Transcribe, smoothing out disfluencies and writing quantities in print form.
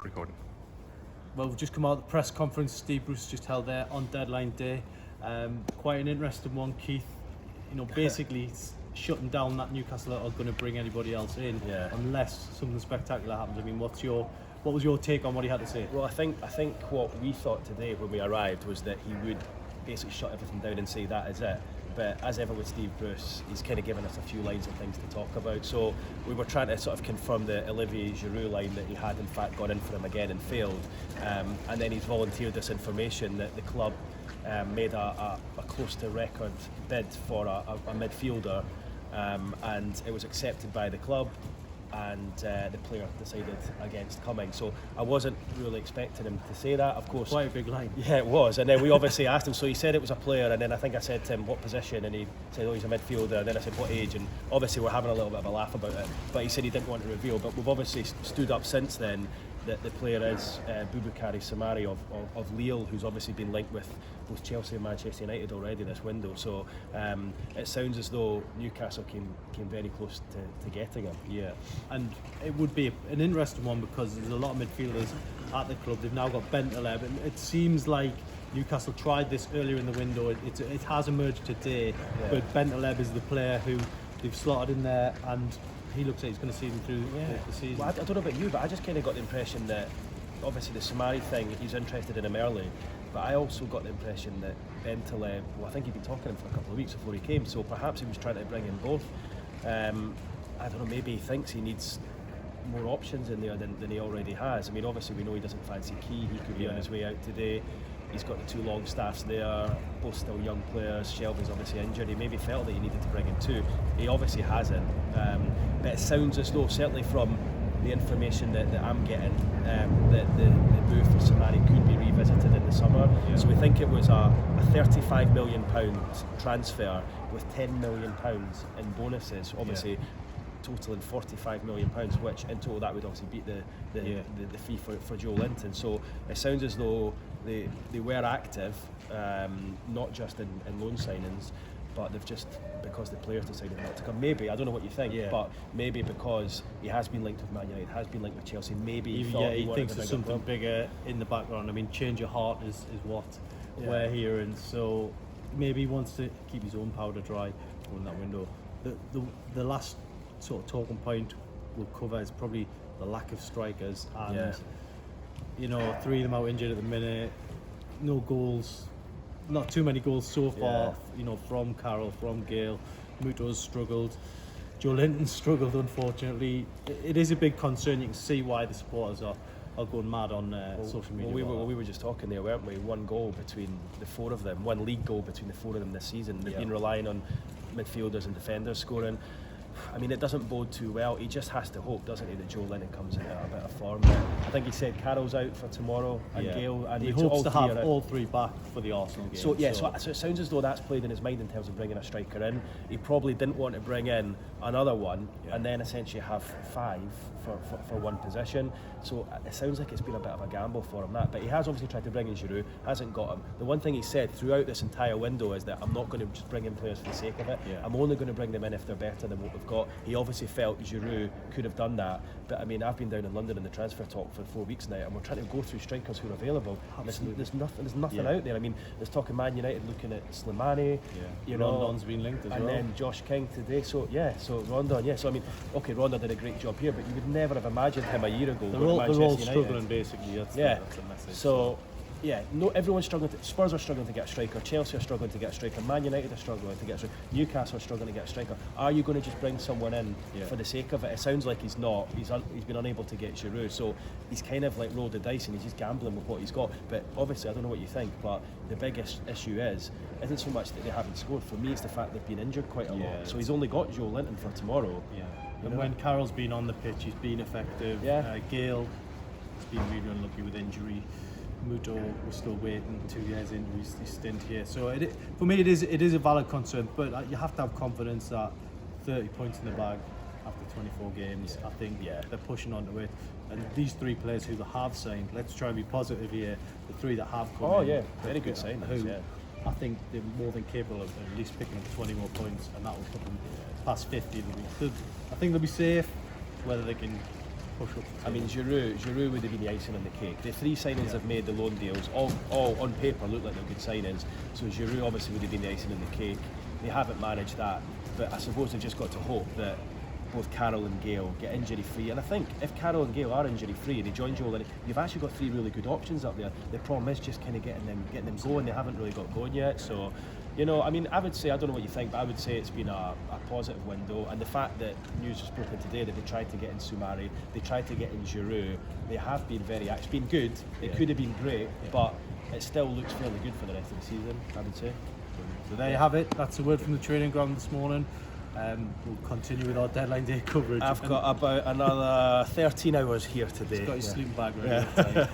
Recording. Well, we've just come out of the press conference Steve Bruce just held there on deadline day. Quite an interesting one, Keith. Basically shutting down that Newcastle are going to bring anybody else in, unless something spectacular happens. I mean, what was your take on what he had to say? Well, I think what we thought today when we arrived was that he would basically shut everything down and say that is it. But as ever with Steve Bruce, he's kind of given us a few lines of things to talk about. So we were trying to sort of confirm the Olivier Giroud line that he had in fact gone in for him again and failed. And then he's volunteered this information that the club made a close to record bid for a midfielder, and it was accepted by the club. And the player decided against coming. So I wasn't really expecting him to say that, of course. Quite a big line. Yeah, it was. And then we obviously asked him, so he said it was a player, and then I think I said to him, what position? And he said, oh, he's a midfielder. And then I said, what age? And obviously we're having a little bit of a laugh about it. But he said he didn't want to reveal. But we've obviously stood up since then that the player is Boubakary Samari of Lille, who's obviously been linked with both Chelsea and Manchester United already this window. So it sounds as though Newcastle came very close to getting him. Yeah, and it would be an interesting one because there's a lot of midfielders at the club. They've now got Bentaleb, and it seems like Newcastle tried this earlier in the window. It has emerged today, but Bentaleb is the player who they've slotted in there, and he looks like he's going to see them through the season. Well, I don't know about you, but I just kind of got the impression that obviously the Samari thing, he's interested in him early, but I also got the impression that Bentaleb, I think he'd been talking to him for a couple of weeks before he came, so perhaps he was trying to bring in both. I don't know, maybe he thinks he needs more options in there than he already has. I mean, obviously we know he doesn't fancy Key, he could be on his way out today. He's got the two long staffs there, both still young players. Shelby's obviously injured. He maybe felt that he needed to bring in two. He obviously hasn't. But it sounds as though, certainly from the information that I'm getting, that the move for Samari could be revisited in the summer. Yeah. So we think it was a £35 million transfer with £10 million in bonuses, obviously totaling £45 million, which in total that would obviously beat the fee for Joe Linton. So it sounds as though they were active, not just in loan signings, but they've just, because the players decided not to come. Maybe, I don't know what you think, but maybe because he has been linked with Man United, has been linked with Chelsea, maybe he thinks there's something bigger in the background. I mean, change of heart is what we're hearing, so maybe he wants to keep his own powder dry in that window. The last sort of talking point we'll cover is probably the lack of strikers, and three of them out injured at the minute, no goals, not too many goals so far, from Carroll, from Gale. Muto's struggled, Joe Linton struggled, unfortunately. It is a big concern. You can see why the supporters are going mad on social media. We were just talking there, weren't we? One goal between the four of them, one league goal between the four of them this season. They've been relying on midfielders and defenders scoring. I mean, it doesn't bode too well. He just has to hope, doesn't he, that Joe Linton comes in at a bit of form. I think he said Carroll's out for tomorrow, and Gale, and he hopes to have all three back for the Arsenal game. So it sounds as though that's played in his mind in terms of bringing a striker in. He probably didn't want to bring in another one and then essentially have five for one position. So it sounds like it's been a bit of a gamble for him, that. But he has obviously tried to bring in Giroud, hasn't got him. The one thing he said throughout this entire window is that I'm not going to just bring in players for the sake of it. I'm only going to bring them in if they're better than what we've got. He obviously felt Giroud could have done that, but I mean, I've been down in London in the transfer talk for 4 weeks now, and we're trying to go through strikers who are available. There's nothing out there. I mean, there's talking Man United looking at Slimani, Rondon's been linked as well, and then Josh King today. So Rondon, so I mean, okay, Rondon did a great job here, but you would never have imagined him a year ago. They're all struggling basically. That's the message. So. Everyone's struggling. Spurs are struggling to get a striker. Chelsea are struggling to get a striker. Man United are struggling to get a striker. Newcastle are struggling to get a striker. Are you going to just bring someone in for the sake of it? It sounds like he's not. He's been unable to get Giroud, so he's kind of like rolled the dice and he's just gambling with what he's got. But obviously, I don't know what you think, but the biggest issue isn't so much that they haven't scored. For me, it's the fact they've been injured quite a lot. So he's only got Joe Linton for tomorrow. And when Carroll's been on the pitch, he's been effective. Gale has been really unlucky with injury. Muto was still waiting 2 years into his stint here, so for me it is a valid concern, but you have to have confidence that 30 points in the bag after 24 games, I think they're pushing onto it. And these three players who they have signed, let's try and be positive here, the three that have come in, very good signings, I think they're more than capable of at least picking up 20 more points, and that will put them past 50. I think they'll be safe. Whether they can push up. I mean, Giroud would have been the icing on the cake. The 3 signings I've made, the loan deals, all on paper look like they're good signings. So Giroud obviously would have been the icing on the cake. They haven't managed that, but I suppose they've just got to hope that both Carroll and Gale get injury free. And I think if Carroll and Gale are injury free, they join Joel, and you've actually got 3 really good options up there. The problem is just kind of getting them going. They haven't really got going yet. So, you know, I mean, I would say, I don't know what you think, but I would say it's been a positive window. And the fact that news was spoken today that they tried to get in Soumare, they tried to get in Giroud, they have been it's been good. It could have been great, but it still looks fairly good for the rest of the season, I would say. So there you have it. That's a word from the training ground this morning. We'll continue with our deadline day coverage. I've got about another 13 hours here today. He's got his sleeping bag ready.